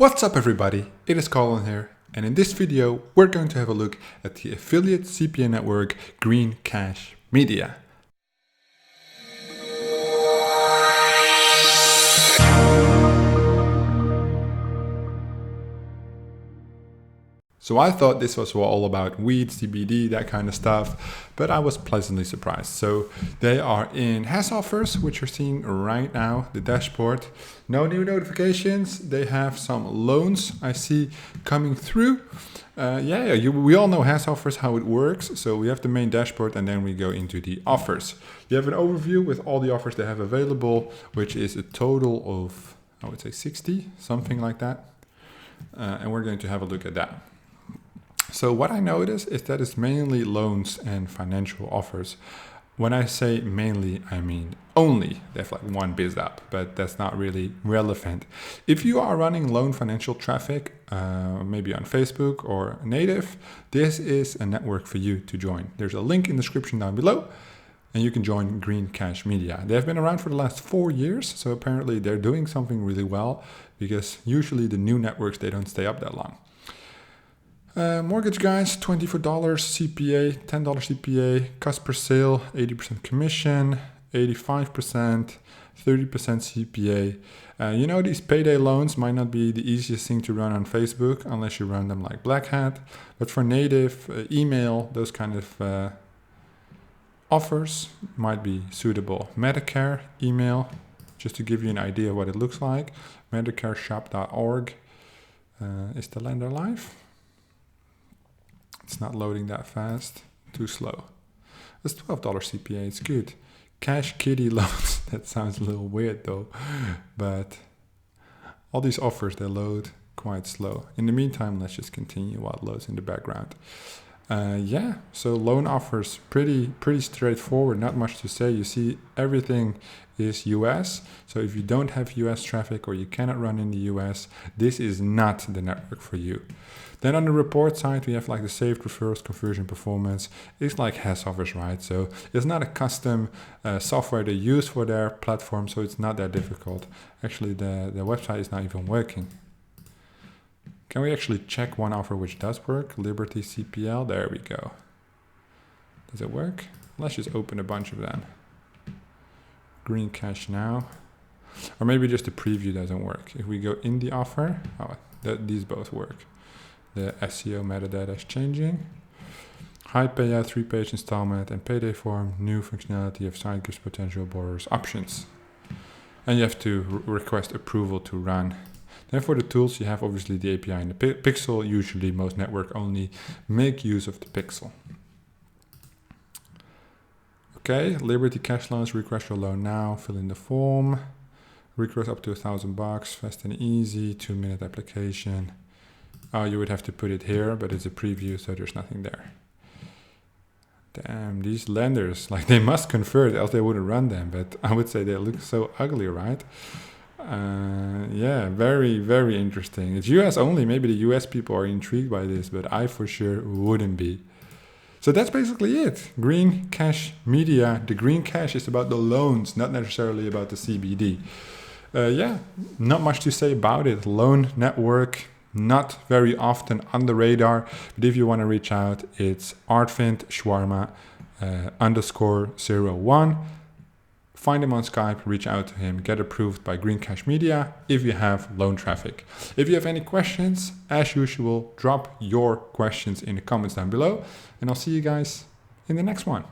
What's up everybody, it is Colin here, and in this video we're going to have a look at the affiliate CPA network Green Cash Media. So I thought this was all about weed, CBD, that kind of stuff, but I was pleasantly surprised. So they are in has offers, which you're seeing right now, the dashboard. No new notifications. They have some loans I see coming through. We all know has offers, how it works. So we have the main dashboard and then we go into the offers. You have an overview with all the offers they have available, which is a total of, I would say 60, something like that. And we're going to have a look at that. So what I notice is that it's mainly loans and financial offers. When I say mainly, I mean only. They have like one biz app, but that's not really relevant. If you are running loan financial traffic, maybe on Facebook or native, this is a network for you to join. There's a link in the description down below, and you can join Green Cash Media. They have been around for the last 4 years, so apparently they're doing something really well, because usually the new networks, they don't stay up that long. Mortgage guys, $24 CPA, $10 CPA, cost per sale, 80% commission, 85%, 30% CPA. These payday loans might not be the easiest thing to run on Facebook unless you run them like Black Hat. But for native, email, those kind of offers might be suitable. Medicare, email, just to give you an idea of what it looks like. MedicareShop.org. Is the lender live? It's not loading that fast, too slow. It's $12 CPA, it's good. Cash kitty loans, that sounds a little weird though. But all these offers, they load quite slow. In the meantime, let's just continue while it loads in the background. So loan offers, pretty straightforward, not much to say. You see everything is US. So if you don't have US traffic or you cannot run in the US, this is not the network for you. Then on the report side, we have like the saved referrals, conversion performance. It's like has offers, right? So it's not a custom software they use for their platform, so it's not that difficult. Actually, the website is not even working. Can we actually check one offer which does work? Liberty CPL, there we go. Does it work? Let's just open a bunch of them. Green Cash now. Or maybe just the preview doesn't work. If we go in the offer, these both work. The SEO metadata is changing. High payout, 3-page installment, and payday form. New functionality of site gives potential borrowers options. And you have to request approval to run. Then for the tools, you have obviously the API and the pixel. Usually most network only make use of the pixel. Okay, Liberty Cash Loans, request your loan now, fill in the form. Request up to $1,000, fast and easy, 2-minute application. You would have to put it here, but it's a preview, so there's nothing there. Damn, these lenders, like they must convert, else they wouldn't run them, but I would say they look so ugly, right? Very, very interesting. It's US only. Maybe the US people are intrigued by this, but I for sure wouldn't be. So that's basically it. Green Cash Media. The Green Cash is about the loans, not necessarily about the CBD. Not much to say about it. Loan network, not very often on the radar, but if you want to reach out, it's Artvind Shawarma _01. Find him on Skype, reach out to him, get approved by Green Cash Media if you have loan traffic. If you have any questions, as usual, drop your questions in the comments down below, and I'll see you guys in the next one.